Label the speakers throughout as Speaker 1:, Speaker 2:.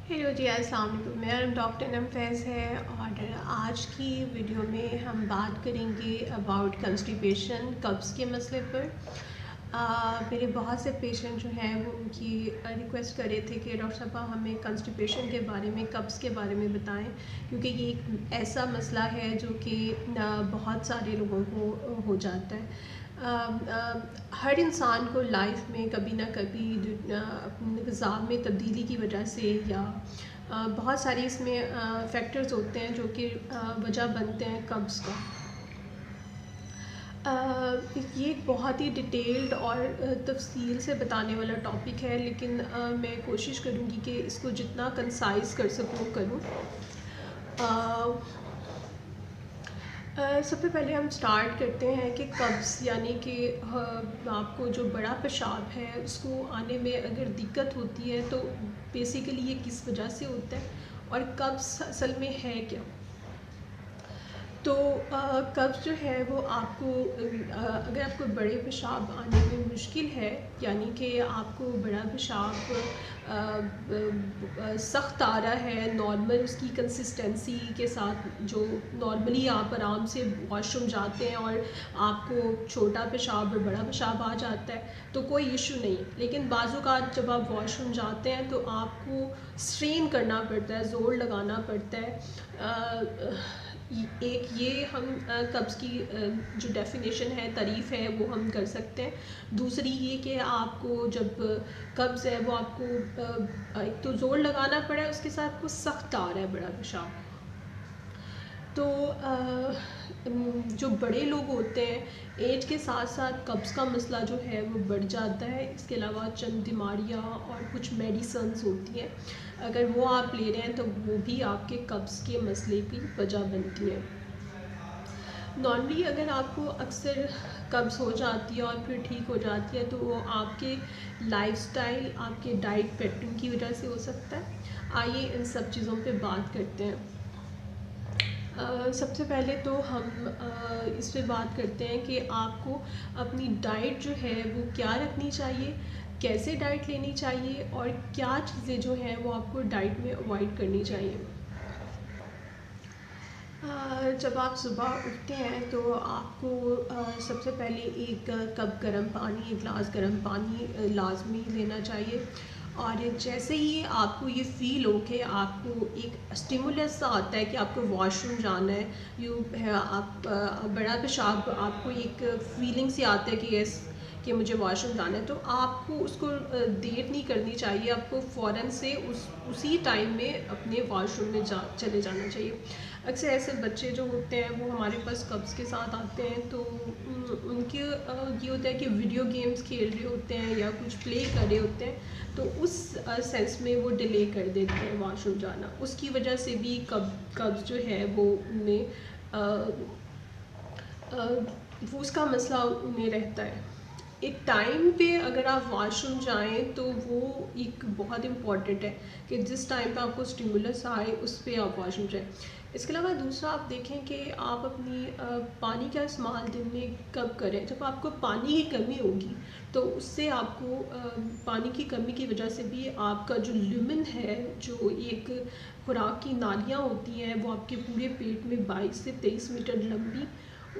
Speaker 1: Hello जी, अस्सलाम वालेकुम। मेरा नाम डॉक्टर नम फैज़ है और आज की वीडियो में हम बात करेंगे अबाउट कंस्टिपेशन, कब्ज़ के मसले पर। मेरे बहुत से पेशेंट जो हैं वो उनकी रिक्वेस्ट कर रहे थे कि डॉक्टर साहब हमें कंस्टिपेशन के बारे में, कब्ज़ के बारे में बताएं, क्योंकि ये एक ऐसा मसला है जो कि बहुत सारे लोगों को हो जाता है। हर इंसान को लाइफ में कभी ना कभी अपने ग़िज़ा में तब्दीली की वजह से या बहुत सारी इसमें फैक्टर्स होते हैं जो कि वजह बनते हैं कब्ज़ का। ये एक बहुत ही डिटेल्ड और तफसील से बताने वाला टॉपिक है, लेकिन मैं कोशिश करूँगी कि इसको जितना कंसाइज़ कर सकूँ करूँ। सबसे पहले हम स्टार्ट करते हैं कि कब्ज़ यानी कि आपको जो बड़ा पेशाब है उसको आने में अगर दिक्कत होती है तो बेसिकली ये किस वजह से होता है और कब्ज़ असल में है क्या। तो कब्ज़ जो है वो आपको अगर आपको बड़े पेशाब आने में मुश्किल है, यानी कि आपको बड़ा पेशाब सख्त आ रहा है नॉर्मल उसकी कंसिस्टेंसी के साथ, जो नॉर्मली आप आराम से वॉशरूम जाते हैं और आपको छोटा पेशाब और बड़ा पेशाब आ जाता है तो कोई इशू नहीं है। लेकिन बाज़ात जब आप वॉशरूम जाते हैं तो आपको स्ट्रेन करना पड़ता है, ज़ोर लगाना पड़ता है। एक ये हम कब्ज़ की जो डेफिनेशन है, तारीफ़ है, वो हम कर सकते हैं। दूसरी ये कि आपको जब कब्ज़ है वो आपको एक तो ज़ोर लगाना पड़ा है, उसके साथ वो सख्त आ रहा है बड़ा पेशाब। तो जो बड़े लोग होते हैं एज के साथ साथ कब्ज़ का मसला जो है वो बढ़ जाता है। इसके अलावा चंद बीमारियाँ और कुछ मेडिसन्स होती हैं, अगर वो आप ले रहे हैं तो वो भी आपके कब्ज़ के मसले की वजह बनती हैं। नॉर्मली अगर आपको अक्सर कब्ज़ हो जाती है और फिर ठीक हो जाती है तो वो आपके लाइफ़स्टाइल, आपके डाइट पैटर्न की वजह से हो सकता है। आइए इन सब चीज़ों पे बात करते हैं। सबसे पहले तो हम इस पे बात करते हैं कि आपको अपनी डाइट जो है वो क्या रखनी चाहिए, कैसे डाइट लेनी चाहिए और क्या चीज़ें जो हैं वो आपको डाइट में अवॉइड करनी चाहिए। जब आप सुबह उठते हैं तो आपको सबसे पहले एक कप गर्म पानी, एक गिलास गर्म पानी लाजमी लेना चाहिए। और जैसे ही आपको ये फ़ील हो कि आपको एक स्टिमुलस सा आता है कि आपको वॉशरूम जाना है, यू है आप बड़ा पेशाब, आपको एक फ़ीलिंग सी आता है कि यस कि मुझे वॉशरूम जाना है, तो आपको उसको देर नहीं करनी चाहिए। आपको फ़ौरन से उसी टाइम में अपने वॉशरूम में चले जाना चाहिए। अक्सर ऐसे बच्चे जो होते हैं वो हमारे पास कब्ज़ के साथ आते हैं तो उनके ये होता है कि वीडियो गेम्स खेल रहे होते हैं या कुछ प्ले कर रहे होते हैं, तो उस सेंस में वो डिले कर देते हैं वॉशरूम जाना। उसकी वजह से भी कब्ज़ जो है वो उनमें वो उसका मसला उन्हें रहता है। एक टाइम पे अगर आप वॉशरूम जाएं तो वो एक बहुत इम्पॉर्टेंट है कि जिस टाइम पे आपको स्टिमुलस आए उस पे आप वॉशरूम जाएं। इसके अलावा दूसरा आप देखें कि आप अपनी पानी का इस्तेमाल दिन में कब करें। जब आपको पानी की कमी होगी तो उससे आपको पानी की कमी की वजह से भी आपका जो ल्यूमेन है, जो एक खुराक की नालियाँ होती हैं, वो आपके पूरे पेट में 22 से 23 मीटर लंबी,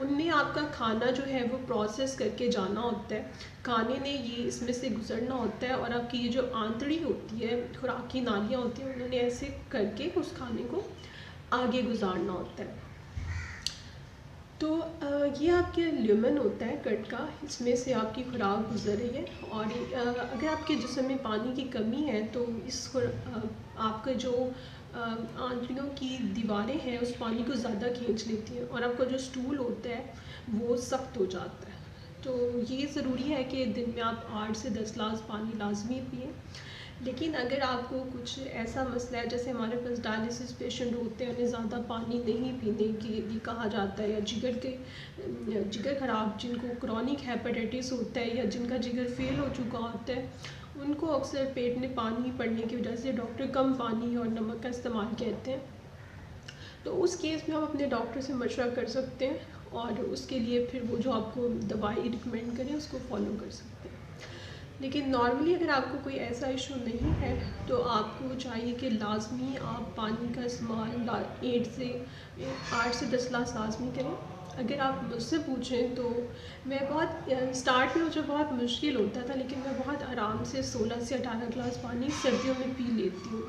Speaker 1: उनमें आपका खाना जो है वो प्रोसेस करके जाना होता है। खाने ने ये इसमें से गुजरना होता है और आपकी ये जो आंतड़ी होती है, खुराक की नालियाँ होती हैं, उन्होंने ऐसे करके उस खाने को आगे गुजारना होता है। तो ये आपके ल्यूमेन होता है गट का, इसमें से आपकी खुराक गुजर रही है। और अगर आपके जिस्म में पानी की कमी है तो आपका जो आंतड़ियों की दीवारें हैं उस पानी को ज़्यादा खींच लेती हैं और आपका जो स्टूल होता है वो सख्त हो जाता है। तो ये ज़रूरी है कि दिन में आप 8 से 10 गिलास पानी लाजमी पिएँ। लेकिन अगर आपको कुछ ऐसा मसला है, जैसे हमारे पास डायलिसिस पेशेंट होते हैं, उन्हें ज़्यादा पानी नहीं पीने के लिए कहा जाता है, या जिगर ख़राब, जिनको क्रॉनिक हेपेटाइटिस होता है या जिनका जिगर फेल हो चुका होता है, उनको अक्सर पेट में पानी पड़ने की वजह से डॉक्टर कम पानी और नमक का इस्तेमाल कहते हैं। तो उस केस में हम अपने डॉक्टर से मशवरा कर सकते हैं और उसके लिए फिर वो जो आपको दवाई रिकमेंड करें उसको फॉलो कर सकते हैं। लेकिन नॉर्मली अगर आपको कोई ऐसा इशू नहीं है तो आपको चाहिए कि लाजमी आप पानी का इस्तेमाल 8 से 10 गिलास लाजमी करें। अगर आप मुझसे पूछें तो मैं बहुत स्टार्ट में मुझे बहुत मुश्किल होता था, लेकिन मैं बहुत आराम से 16 से 18 गिलास पानी सर्दियों में पी लेती हूँ।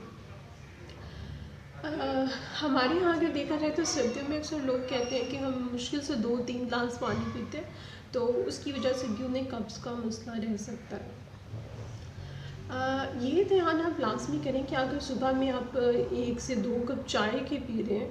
Speaker 1: हमारे यहाँ अगर देखा जाए तो सर्दियों में अक्सर लोग कहते हैं कि हम मुश्किल से 2-3 गिलास पानी पीते हैं, तो उसकी वजह से भी उन्हें कब्ज़ का मसला रह सकता है। ये ध्यान आप लाजमी करें कि अगर सुबह में आप 1 से 2 कप चाय के पी रहे हैं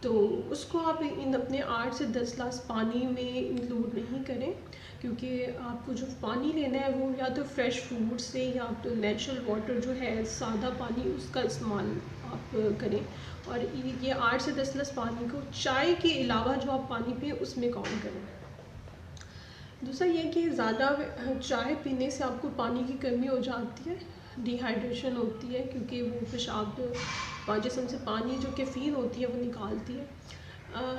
Speaker 1: तो उसको आप इन अपने 8 से 10 गिलास पानी में इंक्लूड नहीं करें, क्योंकि आपको जो पानी लेना है वो या तो फ्रेश फ्रूट से या तो नेचुरल वाटर जो है सादा पानी उसका इस्तेमाल आप करें। और ये 8 से 10 गिलास पानी को चाय के अलावा जो आप पानी पिए उसमें काउंट करें। दूसरा ये कि ज़्यादा चाय पीने से आपको पानी की कमी हो जाती है, डिहाइड्रेशन होती है, क्योंकि वो पेशाब जिस्म से पानी जो कैफ़ीन होती है वो निकालती है।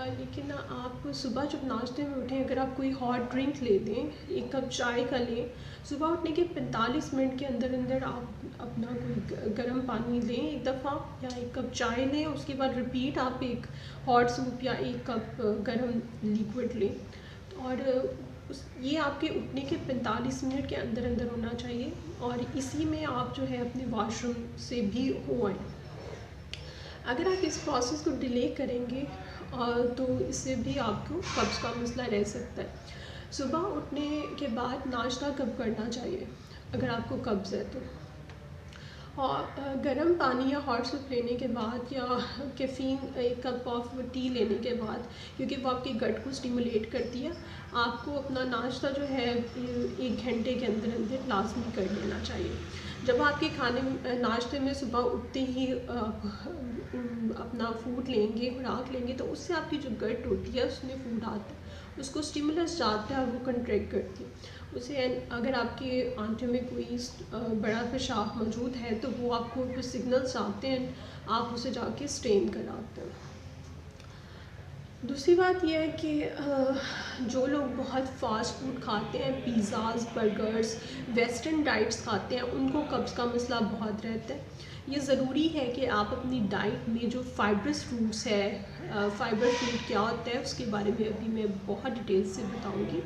Speaker 1: लेकिन आप सुबह जब नाश्ते में उठें अगर आप कोई हॉट ड्रिंक ले लें, 1 कप चाय का लें, सुबह उठने के 45 मिनट के अंदर अंदर आप अपना कोई गर्म पानी लें एक दफ़ा, या 1 कप चाय लें, उसके बाद रिपीट आप एक हॉट सूप या 1 कप गर्म लिक्विड लें। और ये आपके उठने के 45 मिनट के अंदर अंदर होना चाहिए, और इसी में आप जो है अपने वॉशरूम से भी हो आए। अगर आप इस प्रोसेस को डिले करेंगे तो इससे भी आपको कब्ज़ का मसला रह सकता है। सुबह उठने के बाद नाश्ता कब करना चाहिए अगर आपको कब्ज़ है तो? और गर्म पानी या हॉट सूप लेने के बाद या कैफ़ीन 1 कप ऑफ टी लेने के बाद, क्योंकि वो आपके गट को स्टिमुलेट करती है, आपको अपना नाश्ता जो है 1 घंटे के अंदर अंदर लाजमी कर लेना चाहिए। जब आपके खाने नाश्ते में सुबह उठते ही अपना फूड लेंगे, खुराक लेंगे, तो उससे आपकी जो गट होती है उसमें फूड आता है, उसको स्टिमुलस जाता है, वो कंट्रैक्ट करती है उसे। अगर आपके आंतों में कोई बड़ा पेशाब मौजूद है तो वो आपको जो सिग्नल्स आते हैं आप उसे जाके स्ट्रेन कराते हैं। दूसरी बात यह है कि जो लोग बहुत फास्ट फूड खाते हैं, पिज़्ज़ाज़, बर्गर्स, वेस्टर्न डाइट्स खाते हैं, उनको कब्ज़ का मसला बहुत रहता है। ये ज़रूरी है कि आप अपनी डाइट में जो फाइब्रस फ्रूट्स है, फाइबर फूड क्या होता है उसके बारे में अभी मैं बहुत डिटेल से बताऊंगी,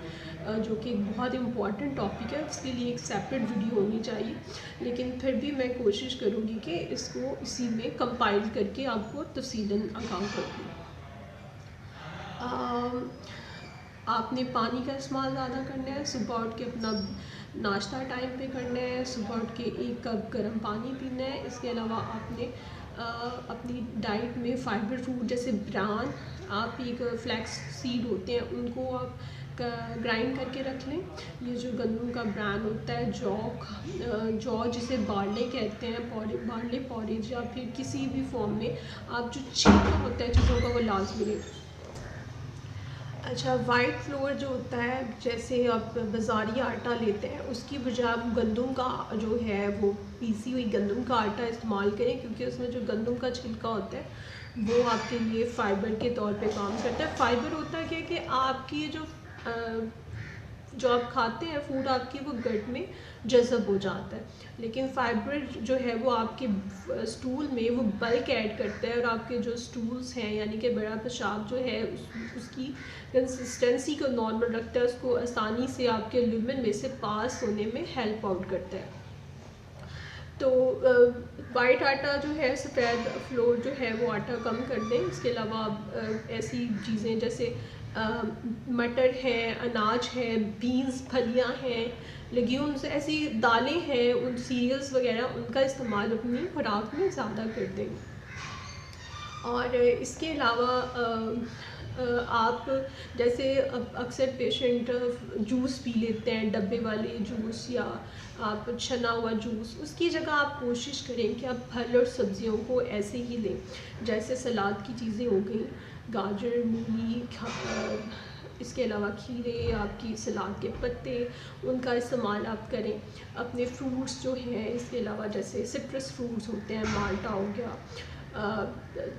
Speaker 1: जो कि एक बहुत इम्पॉर्टेंट टॉपिक है, उसके लिए एक सेपरेट वीडियो होनी चाहिए, लेकिन फिर भी मैं कोशिश करूँगी कि इसको इसी में कंपाइल करके आपको तफसीलन आगाह करूँ। आपने पानी का इस्तेमाल ज़्यादा करना है, सुबह उठ के अपना नाश्ता टाइम पे करना है, सुबह उठ के 1 कप गर्म पानी पीना है। इसके अलावा आपने अपनी डाइट में फाइबर फूड जैसे ब्रान, आप एक फ्लैक्स सीड होते हैं उनको आप ग्राइंड करके रख लें। ये जो गंदम का ब्रान होता है, जौ जिसे बार्ले कहते हैं, बार्ले पॉरेज या फिर किसी भी फॉर्म में आप जो छिलका होता है चीज़ों का वो लाजमी लें। अच्छा, वाइट फ्लोर जो होता है, जैसे आप बाज़ारी आटा लेते हैं उसकी बजाय आप गंदम का जो है वो पीसी हुई गंदम का आटा इस्तेमाल करें, क्योंकि उसमें जो गंदम का छिलका होता है वो आपके लिए फ़ाइबर के तौर पे काम करता है। फ़ाइबर होता है क्या कि आपकी जो आप खाते हैं फूड आपकी वो गट में जज़ब हो जाता है, लेकिन फाइबर जो है वो आपके स्टूल में वो बल्क ऐड करता है, और आपके जो स्टूल्स हैं यानी कि बड़ा पेशाब जो है उसकी कंसिस्टेंसी को नॉर्मल रखता है, उसको आसानी से आपके लुमेन में से पास होने में हेल्प आउट करता है। तो वाइट आटा जो है, सफ़ेद फ्लोर जो है वो आटा कम कर दें। इसके अलावा ऐसी चीज़ें जैसे मटर है, अनाज है, बीन्स फलियां हैं, लेग्यूम्स, ऐसी दालें हैं, उन सीरियल्स वगैरह उनका इस्तेमाल अपनी खुराक में ज़्यादा कर दें। और इसके अलावा आप जैसे अक्सर पेशेंट जूस पी लेते हैं, डब्बे वाले जूस या आप छना हुआ जूस, उसकी जगह आप कोशिश करें कि आप फल और सब्ज़ियों को ऐसे ही लें, जैसे सलाद की चीज़ें हो गई, गाजर, मूली, इसके अलावा खीरे, आपकी सलाद के पत्ते, उनका इस्तेमाल आप करें। अपने फ्रूट्स जो हैं इसके अलावा जैसे सिट्रस फ्रूट्स होते हैं, माल्टा हो गया,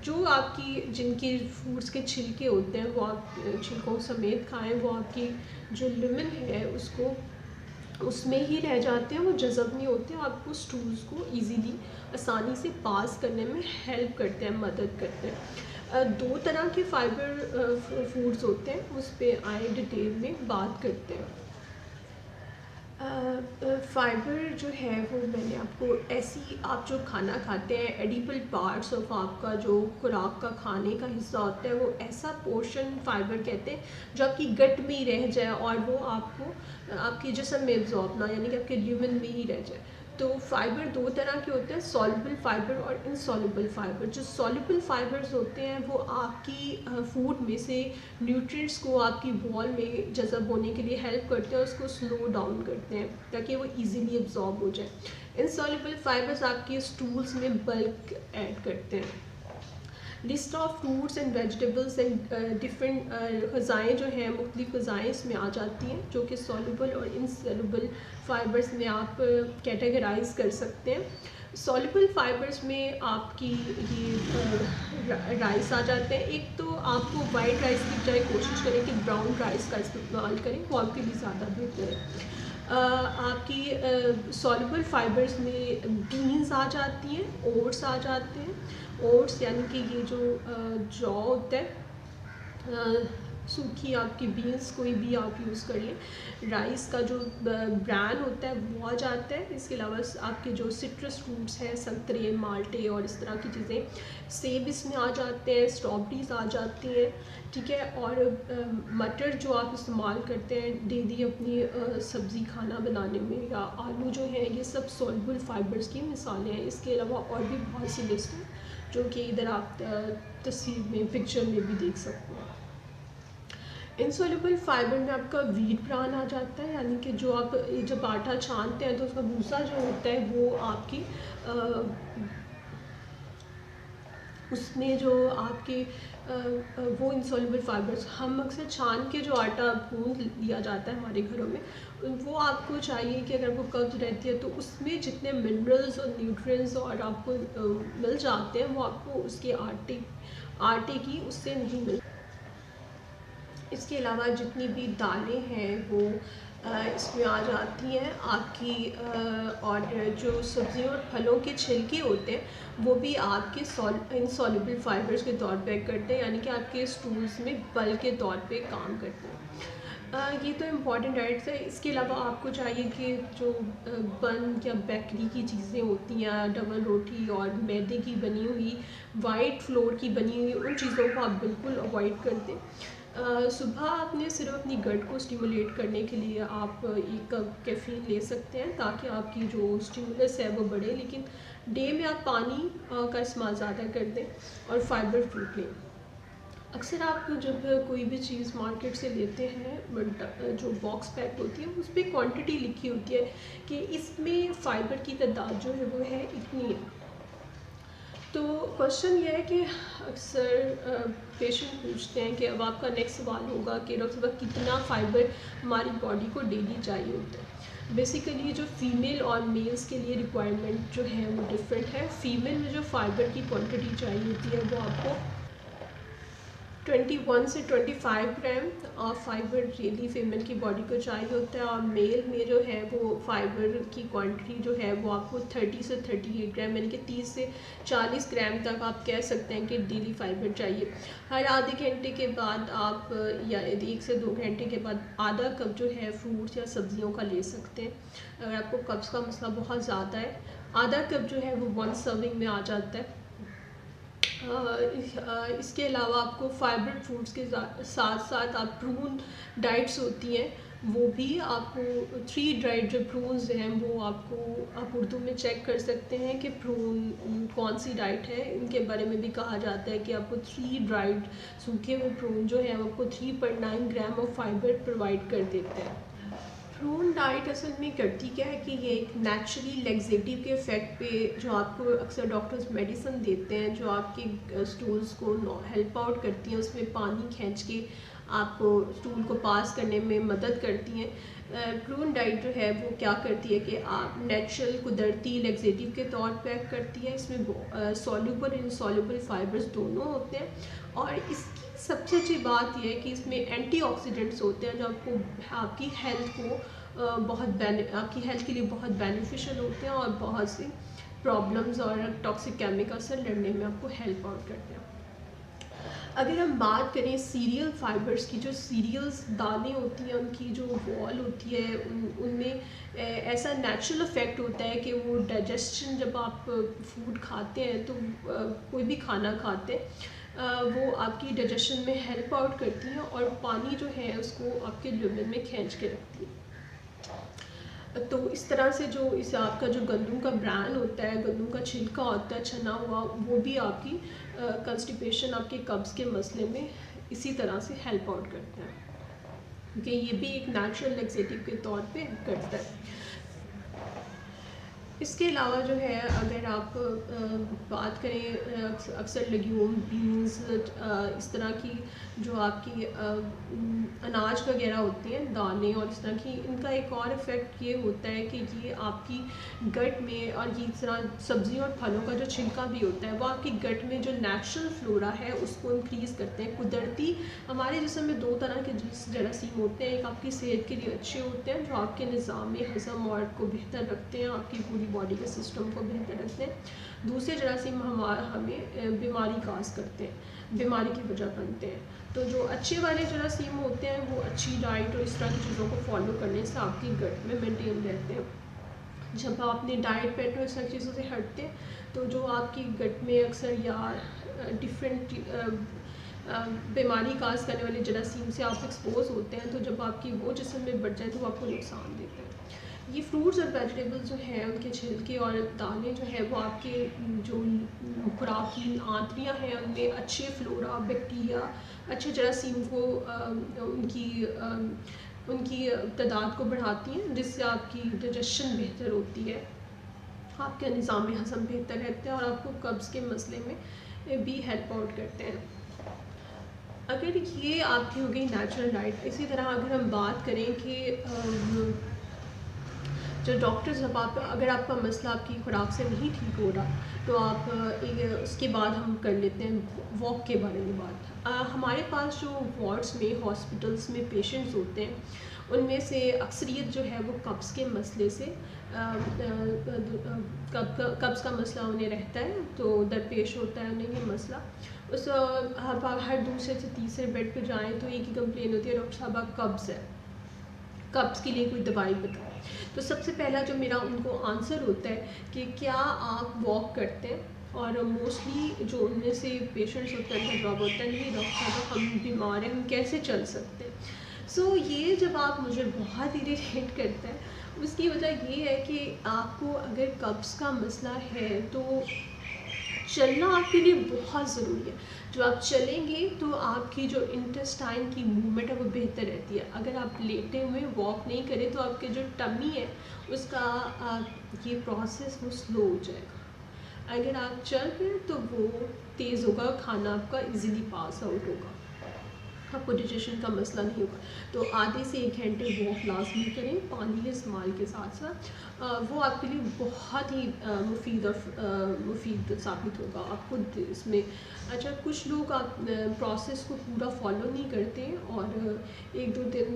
Speaker 1: जो आपकी जिनके फ्रूट्स के छिलके होते हैं वो आप छिलकों समेत खाएं, वो आपकी जो लिमन है उसको उसमें ही रह जाते हैं, वो जज़ब नहीं होते, आपको स्टूल्स को इजीली आसानी से पास करने में हेल्प करते हैं, मदद करते हैं। दो तरह के फाइबर फूड्स होते हैं, उस पर आए डिटेल में बात करते हैं। फ़ाइबर जो है वो मैंने आपको ऐसी, आप जो खाना खाते हैं एडिबल पार्ट्स ऑफ आपका जो खुराक का खाने का हिस्सा होता है, वो ऐसा पोर्शन फ़ाइबर कहते हैं जो आपकी गट में ही रह जाए और वो आपको आपके जिस्म में एब्जॉर्ब ना, यानी कि आपके ल्यूमन में ही रह जाए। तो फ़ाइबर दो तरह के होते हैं, सॉल्युबल फ़ाइबर और इनसॉल्युबल फ़ाइबर। जो सॉल्युबल फ़ाइबर्स होते हैं वो आपकी फूड में से न्यूट्रिएंट्स को आपकी वॉल में जज़ब होने के लिए हेल्प करते हैं, उसको स्लो डाउन करते हैं ताकि वो इजीली एब्जॉर्ब हो जाए। इनसॉल्युबल फ़ाइबर्स आपके स्टूल्स में बल्क ऐड करते हैं। List of fruits and vegetables and different ग़िज़ाएँ जो हैं, मुख्तलिफ़ ग़िज़ाएँ इसमें आ जाती हैं जो कि सॉल्युबल और इनसॉल्युबल फ़ाइबर्स में आप कैटेगराइज़ कर सकते हैं। सॉल्युबल फ़ाइबर्स में आपकी ये राइस आ जाते हैं। एक तो आपको वाइट राइस की बजाय कोशिश करें कि ब्राउन राइस का इस्तेमाल करें, वो आपके लिए ज़्यादा बेहतर है। आपकी सॉल्युबल फ़ाइबर्स में बीन्स आ जाती हैं, ओट्स आ जाते हैं। ओट्स यानी कि ये जो जौ होता है, सूखी आपकी बीन्स कोई भी आप यूज़ कर लें। राइस का जो ब्रान होता है वो आ जाता है। इसके अलावा आपके जो सिट्रस फ्रूट्स हैं, संतरे, माल्टे और इस तरह की चीज़ें, सेब इसमें आ जाते हैं, स्ट्रॉबेरीज आ जाती हैं, ठीक है। और मटर जो आप इस्तेमाल करते हैं डेली अपनी सब्ज़ी खाना बनाने में, या आलू जो है, ये सब सॉल्युबल फ़ाइबर्स की मिसालें हैं। इसके अलावा और भी बहुत सी लिस्ट हैं जो कि इधर आप तस्वीर में, पिक्चर में भी देख सकते हैं। इनसॉल्युबल फ़ाइबर में आपका व्हीट ब्रान आ जाता है, यानी कि जो आप जब आटा छानते हैं तो उसका भूसा जो होता है वो आपकी उसमें जो आपके वो इनसॉल्युबल फ़ाइबर्स, हम अक्सर छान के जो आटा गूंद लिया जाता है हमारे घरों में, वो आपको चाहिए कि अगर वो कब्ज़ रहती है तो उसमें जितने मिनरल्स और न्यूट्रिएंट्स और आपको मिल जाते हैं वो आपको उसके आटे की उससे नहीं मिल। इसके अलावा जितनी भी दालें हैं वो इसमें आ जाती हैं आपकी, और जो सब्ज़ियों और फलों के छिलके होते हैं वो भी आपके इनसॉल्युबल फ़ाइबर्स के तौर पे करते हैं, यानी कि आपके स्टूल्स में बल के तौर पे काम करते हैं। ये तो इम्पॉर्टेंट डाइट्स है। इसके अलावा आपको चाहिए कि जो बन या बेकरी की चीज़ें होती हैं, डबल रोटी और मैदे की बनी हुई, वाइट फ्लोर की बनी हुई, उन चीज़ों को आप बिल्कुल अवॉइड कर दें। सुबह आपने सिर्फ अपनी गट को स्टिमुलेट करने के लिए आप एक कप कैफ़ीन ले सकते हैं ताकि आपकी जो स्टिमुलस है वो बढ़े, लेकिन डे में आप पानी का इस्तेमाल ज़्यादा कर दें और फाइबर फ्रूट लें। अक्सर आप जब कोई भी चीज़ मार्केट से लेते हैं, जो बॉक्स पैक होती है उस पर क्वांटिटी लिखी होती है कि इसमें फ़ाइबर की तादाद जो है वो है इतनी है। तो क्वेश्चन ये है कि अक्सर पेशेंट पूछते हैं कि अब आपका नेक्स्ट सवाल होगा कि डॉक्टर साहब कितना फ़ाइबर हमारी बॉडी को डेली चाहिए होता है। बेसिकली जो फ़ीमेल और मेल्स के लिए रिक्वायरमेंट जो है वो डिफरेंट है। फ़ीमेल में जो फ़ाइबर की क्वांटिटी चाहिए होती है वो आपको 21 से 25 ग्राम और फाइबर डेली फीमेल की बॉडी को चाहिए होता है, और मेल में जो है वो फाइबर की क्वांटिटी जो है वो आपको 30 से 38 ग्राम, यानी कि 30 से 40 ग्राम तक आप कह सकते हैं कि डेली फाइबर चाहिए। हर आधे घंटे के बाद आप, या 1 से 2 घंटे के बाद आधा कप जो है फ्रूट्स या सब्जियों का ले सकते हैं। अगर आपको कब्ज़ का मसला बहुत ज़्यादा है, आधा कप जो है वो 1 सर्विंग में आ जाता है। इसके अलावा आपको फाइबर फूड्स के साथ साथ आप प्रून डाइट्स होती हैं वो भी आपको 3 ड्राइड जो प्रून्स हैं वो आपको, आप उर्दू में चेक कर सकते हैं कि प्रून कौन सी डाइट है। इनके बारे में भी कहा जाता है कि आपको 3 ड्राइड सूखे हुए प्रून जो है आपको 3.9 ग्राम ऑफ फाइबर प्रोवाइड कर देते हैं। प्रून डाइट असल में करती क्या है कि ये एक नेचुरली लेग्जेटिव के इफ़ेक्ट पे, जो आपको अक्सर डॉक्टर्स मेडिसिन देते हैं जो आपके स्टूल्स को हेल्प आउट करती हैं, उसमें पानी खींच के आपको स्टूल को पास करने में मदद करती हैं। प्रून डाइट जो है वो क्या करती है कि आप नेचुरल कुदरती लेग्जेटिव के तौर पे एक्ट करती है। इसमें सॉल्युबल इनसॉल्युबल फाइबर्स दोनों होते हैं, और इसकी सबसे अच्छी बात यह है कि इसमें एंटीऑक्सीडेंट्स होते हैं जो आपको आपकी हेल्थ को बहुत आपकी हेल्थ के लिए बहुत बेनिफिशियल होते हैं और बहुत सी प्रॉब्लम्स और टॉक्सिक केमिकल से लड़ने में आपको हेल्प आउट करते हैं। अगर हम बात करें सीरियल फाइबर्स की, जो सीरियल्स दाने होती हैं उनकी जो वॉल होती है उनमें ऐसा नेचुरल इफ़ेक्ट होता है कि वो डाइजेशन, जब आप फूड खाते हैं तो कोई भी खाना खाते हैं वो आपकी डाइजेशन में हेल्प आउट करती हैं और पानी जो है उसको आपके ल्यूमेन में खींच के रखती है। तो इस तरह से जो इस आपका जो गंदम का ब्रान होता है, गंदम का छिलका होता है छना हुआ, वो भी आपकी कंस्टिपेशन, आपके कब्ज़ के मसले में इसी तरह से हेल्प आउट करते हैं, क्योंकि ये भी एक नेचुरल लेक्सेटिव के तौर पे करता है। इसके अलावा जो है अगर आप बात करें अक्सर लेग्यूम, बीन्स, इस तरह की जो आपकी अनाज वगैरह होते हैं, दाने और इस तरह की, इनका एक और इफ़ेक्ट ये होता है कि ये आपकी गट में, और ये इस तरह सब्जियों और फलों का जो छिलका भी होता है वो आपकी गट में जो नेचुरल फ्लोरा है उसको इंक्रीज़ करते हैं। कुदरती हमारे जिस्म में दो तरह के जरासीम होते हैं, एक आपकी सेहत के लिए अच्छे होते हैं जो आपके निज़ाम हज़म और को बेहतर रखते हैं, आपकी पूरी बॉडी के सिस्टम को बेहतर रखते हैं। दूसरे जरासीम हमें बीमारी काज करते हैं, बीमारी की वजह बनते हैं। तो जो अच्छे वाले जरासीम होते हैं वो अच्छी डाइट और इस तरह की चीज़ों को फॉलो करने से आपकी गट में मेंटेन रहते हैं। जब आप अपनी डाइट पैटर्न इस तरह चीज़ों से हटते हैं तो जो आपकी गट में अक्सर या डिफरेंट बीमारी काज करने वाले जरासीम से आप एक्सपोज होते हैं, तो जब आपकी वो जिस्म में बढ़ जाए तो आपको नुकसान देते हैं। ये फ्रूट्स और वेजिटेबल्स जो हैं उनके छिलके और दाने जो है वो आपके जो खुराक की आंतड़ियाँ हैं उनमें अच्छे फ्लोरा, बैक्टीरिया, अच्छे जरासीम को उनकी तादाद को बढ़ाती हैं, जिससे आपकी डाइजेशन बेहतर होती है, आपका निज़ाम हज़म बेहतर रहता है और आपको कब्ज़ के मसले में भी हेल्प आउट करते हैं। अगर ये आपकी हो गई नेचुरल डाइट, इसी तरह अगर हम बात करें कि जो डॉक्टर्स, अब आप अगर आपका मसला आपकी खुराक से नहीं ठीक हो रहा तो आप उसके बाद हम कर लेते हैं वॉक के बारे में बात। हमारे पास जो वार्ड्स में, हॉस्पिटल्स में पेशेंट्स होते हैं उनमें से अक्सरियत जो है वो कब्ज़ के मसले से कब्ज़ का मसला उन्हें रहता है, तो दरपेश होता है उन्हें ये मसला। उस हर दूसरे से तीसरे बेड पे जाएं तो एक ही कंप्लेन होती है, डॉक्टर साहब कब्ज़ है, कब्ज़ के लिए कोई दवाई बताओ। तो सबसे पहला जो मेरा उनको आंसर होता है कि क्या आप वॉक करते हैं, और मोस्टली जो उनमें से पेशेंट्स होते हैं उनका जवाब होता है नहीं डॉक्टर साहब हम बीमार हैं, हम कैसे चल सकते हैं। सो ये जब आप मुझे बहुत इरिटेट करता है, उसकी वजह ये है कि आपको अगर कब्ज़ का मसला है तो चलना आपके लिए बहुत ज़रूरी है। जो आप चलेंगे तो आपकी जो इंटेस्टाइन की मूवमेंट है वो बेहतर रहती है। अगर आप लेटे हुए वॉक नहीं करें तो आपके जो टमी है उसका ये प्रोसेस वो स्लो हो जाएगा। अगर आप चल रहे हैं तो वो तेज़ होगा, खाना आपका इजीली पास आउट होगा, आपको डाइजेशन का मसला नहीं होगा। तो आधे से 1 घंटे वॉक लाजमी करें पानी के इस्तेमाल के साथ साथ, वो आपके लिए बहुत ही मुफीद साबित होगा। आप खुद इसमें अच्छा, कुछ लोग आप प्रोसेस को पूरा फॉलो नहीं करते और 1-2 दिन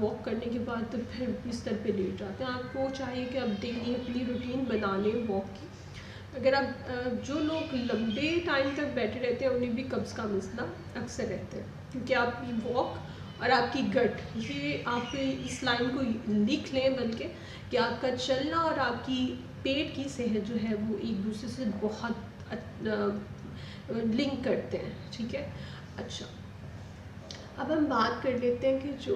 Speaker 1: वॉक करने के बाद तो फिर बिस्तर पे लेट जाते हैं। आपको चाहिए कि आप डेली अपनी रूटीन बना लें वॉक की। अगर आप जो लोग लंबे टाइम तक बैठे रहते हैं उन्हें भी कब्ज़ का मसला अक्सर रहता है, क्योंकि आपकी वॉक और आपकी गट, ये आप इस लाइन को लिख लें बल्कि कि आपका चलना और आपकी पेट की सेहत जो है वो एक दूसरे से बहुत लिंक करते हैं, ठीक है। अच्छा, अब हम बात कर लेते हैं कि जो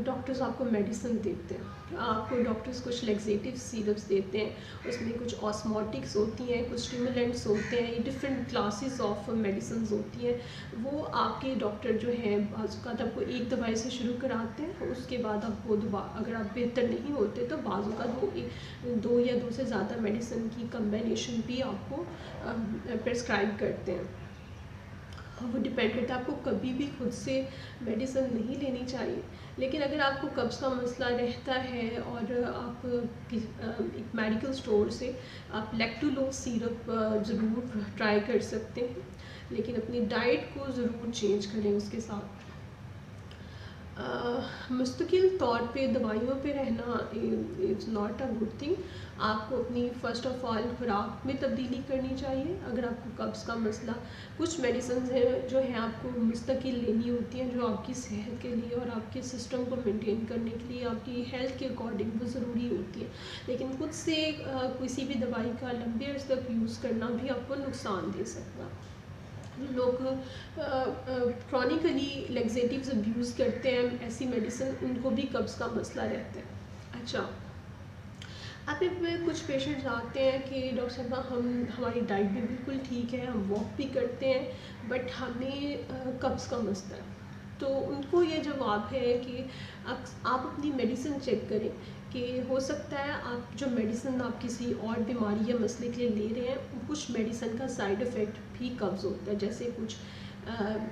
Speaker 1: डॉक्टर्स आपको मेडिसिन देते हैं, आपको डॉक्टर्स कुछ लेक्सेटिव सिरप्स देते हैं, उसमें कुछ ऑस्मोटिक्स होती हैं, कुछ स्टिमुलेंट्स होते हैं, ये डिफरेंट क्लासेस ऑफ मेडिसिन होती हैं। वो आपके डॉक्टर जो हैं बाज़ आपको एक दवाई से शुरू कराते हैं, उसके बाद आप वो दवा अगर आप बेहतर नहीं होते तो बाज़ दो या दो से ज़्यादा मेडिसिन की कम्बिनेशन भी आपको प्रेस्क्राइब करते हैं। वो डिपेंड करता है, आपको कभी भी खुद से मेडिसिन नहीं लेनी चाहिए। लेकिन अगर आपको कब्ज़ का मसला रहता है और आप एक मेडिकल स्टोर से आप लैक्टुलोज सिरप ज़रूर ट्राई कर सकते हैं, लेकिन अपनी डाइट को ज़रूर चेंज करें उसके साथ। मुस्तकिल तौर पे दवाइयों पे रहना is not a good thing. आपको अपनी फ़र्स्ट ऑफ़ ऑल खुराक में तब्दीली करनी चाहिए। अगर आपको कब्ज़ का मसला, कुछ मेडिसिन हैं जो हैं आपको मुस्तकिल लेनी होती हैं, जो आपकी सेहत के लिए और आपके सिस्टम को मेंटेन करने के लिए आपकी हेल्थ के अकॉर्डिंग वो ज़रूरी होती है। लेकिन खुद से किसी भी दवाई का लंबे अर्स तक यूज़ करना भी आपको नुकसान दे सकता है। लोग क्रॉनिकली लेग्जेटिव्स अब्यूज़ करते हैं ऐसी मेडिसिन, उनको भी कब्ज़ का मसला रहता है। अच्छा, अब में कुछ पेशेंट्स आते हैं कि डॉक्टर साहब हम हमारी डाइट भी बिल्कुल ठीक है, हम वॉक भी करते हैं, बट हमें कब्ज़ का मसला है। तो उनको ये जवाब है कि आप अपनी मेडिसिन चेक करें कि हो सकता है आप जो मेडिसिन आप किसी और बीमारी या मसले के लिए ले रहे हैं, कुछ मेडिसिन का साइड इफ़ेक्ट भी कब्ज़ होता है। जैसे कुछ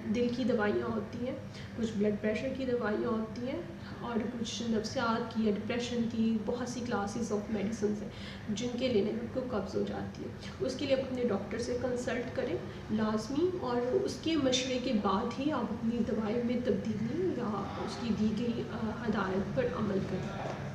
Speaker 1: दिल की दवाइयाँ होती हैं, कुछ ब्लड प्रेशर की दवाइयाँ होती हैं, और कुछ नफ्सियात की या डिप्रेशन की बहुत सी क्लासेस ऑफ मेडिसिन हैं जिनके लेने में आपको कब्ज़ हो जाती है। उसके लिए आप अपने डॉक्टर से कंसल्ट करें लाजमी, और उसके मशवरे के बाद ही आप अपनी दवाई में तब्दीली या उसकी दी गई हदायत पर अमल करें।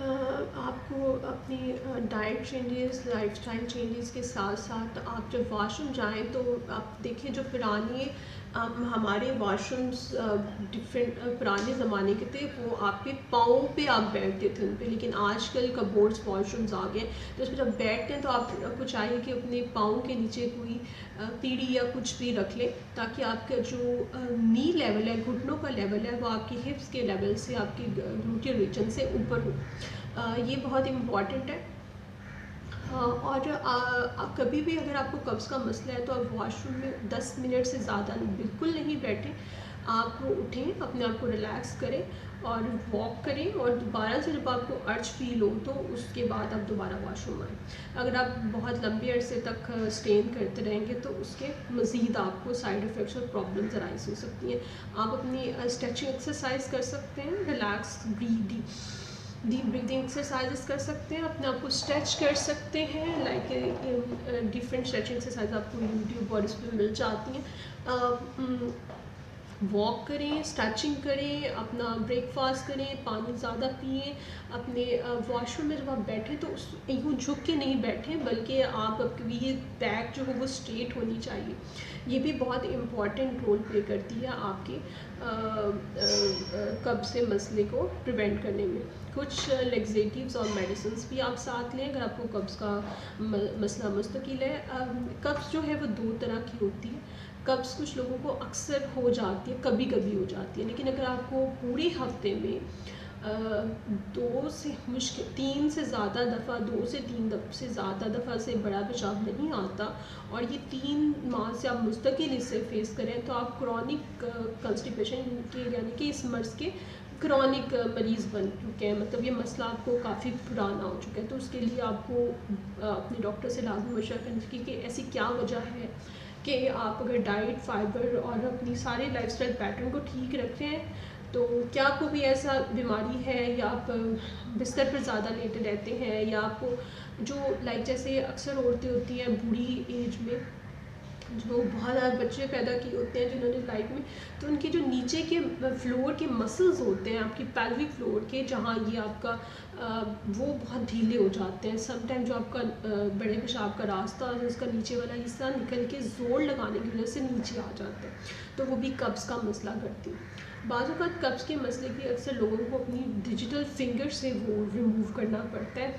Speaker 1: आपको अपनी डाइट चेंजेस, लाइफस्टाइल चेंजेस के साथ साथ आप जब वॉशरूम जाएं तो आप देखिए जो पुराने हमारे वॉशरूम्स डिफरेंट पुराने ज़माने के थे, वो आपके पाँव पे आप बैठते थे उन पे, लेकिन आजकल कबोर्ड्स वॉशरूम्स आ गए तो उसमें जब बैठते हैं तो आपको चाहिए कि अपने पाँव के नीचे कोई पीढ़ी या कुछ भी रख लें, ताकि आपका जो नी लेवल है, घुटनों का लेवल है, वो आपकी हिप्स के लेवल से, आपकी ग्लूटियल रीजन से ऊपर हो। ये बहुत इम्पॉर्टेंट है। हाँ, और कभी भी अगर आपको कब्ज़ का मसला है तो आप वॉशरूम में 10 मिनट से ज़्यादा बिल्कुल नहीं बैठें। आप उठें, अपने आप को रिलैक्स करें और वॉक करें, और दोबारा से जब आपको अर्ज फील हो तो उसके बाद आप दोबारा वॉशरूम आएँ। अगर आप बहुत लंबे अरसे तक स्टेन करते रहेंगे तो उसके मज़ीद आपको साइड इफ़ेक्ट्स और प्रॉब्लम्स अराइज़ हो सकती हैं। आप अपनी स्ट्रेचिंग एक्सरसाइज कर सकते हैं, रिलैक्स डीप ब्रीदिंग एक्सरसाइजेस कर सकते हैं, अपने आप को स्ट्रेच कर सकते हैं, लाइक डिफरेंट स्ट्रेचिंग एक्सरसाइज आपको यूट्यूब और इसमें मिल जाती हैं। वॉक करें, स्ट्रेचिंग करें, अपना ब्रेकफास्ट करें, पानी ज़्यादा पिएं। अपने वॉशरूम में जब आप बैठें तो उस यूँ झुक के नहीं बैठें, बल्कि आपकी ये बैक जो हो वो स्ट्रेट होनी चाहिए। ये भी बहुत इम्पॉर्टेंट रोल प्ले करती है आपके कब्ज़ से मसले को प्रिवेंट करने में। कुछ लेग्जेटिव्स और मेडिसिन्स भी आप साथ लें अगर आपको कब्ज़ का मसला मुस्तकिल है। कब्ज़ जो है वो दो तरह की होती है। कब्ज़ कुछ लोगों को अक्सर हो जाती है, कभी कभी हो जाती है, लेकिन अगर आपको पूरे हफ्ते में 2 से मुश्किल 3 से ज़्यादा दफ़ा 2 से 3 से ज़्यादा दफ़ा से बड़ा पेशाब नहीं आता और ये 3 माह से आप मुस्तकिल इसे फेस करें तो आप क्रॉनिक कंस्टिपेशन के यानी कि इस मर्ज़ के क्रॉनिक मरीज़ बन चुके हैं। मतलब ये मसला आपको काफ़ी पुराना हो चुका है, तो उसके लिए आपको अपने डॉक्टर से लाज़मी मशवरा करना चाहिए कि ऐसी क्या वजह है कि आप अगर डाइट, फाइबर और अपनी सारे लाइफस्टाइल पैटर्न को ठीक रख रहे हैं तो क्या आपको भी ऐसा बीमारी है, या आप बिस्तर पर ज़्यादा लेटे रहते हैं, या आपको जो लाइक जैसे अक्सर औरतें होती हैं बूढ़ी एज में जो बहुत ज़्यादा बच्चे पैदा किए होते हैं जिन्होंने लाइफ में, तो उनके जो नीचे के फ्लोर के मसल्स होते हैं आपकी पेल्विक फ्लोर के, जहाँ ये आपका वो बहुत ढीले हो जाते हैं। समटाइम जो आपका बड़े पेशाब का रास्ता है उसका नीचे वाला हिस्सा निकल के ज़ोर लगाने की वजह से नीचे आ जाता है, तो वो भी कब्ज़ का मसला करती है। बाज़ औक़ात कब्ज़ के मसले के अक्सर लोगों को अपनी डिजिटल फिंगर से वो रिमूव करना पड़ता है।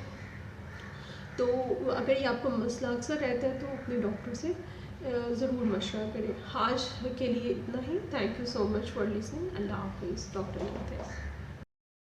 Speaker 1: तो अगर ये आपको मसला अक्सर रहता है तो अपने डॉक्टर से ज़रूर मशवरा करें। आज के लिए इतना ही। Thank you so much for listening. अल्लाह हाफ़िज़। डॉक्टर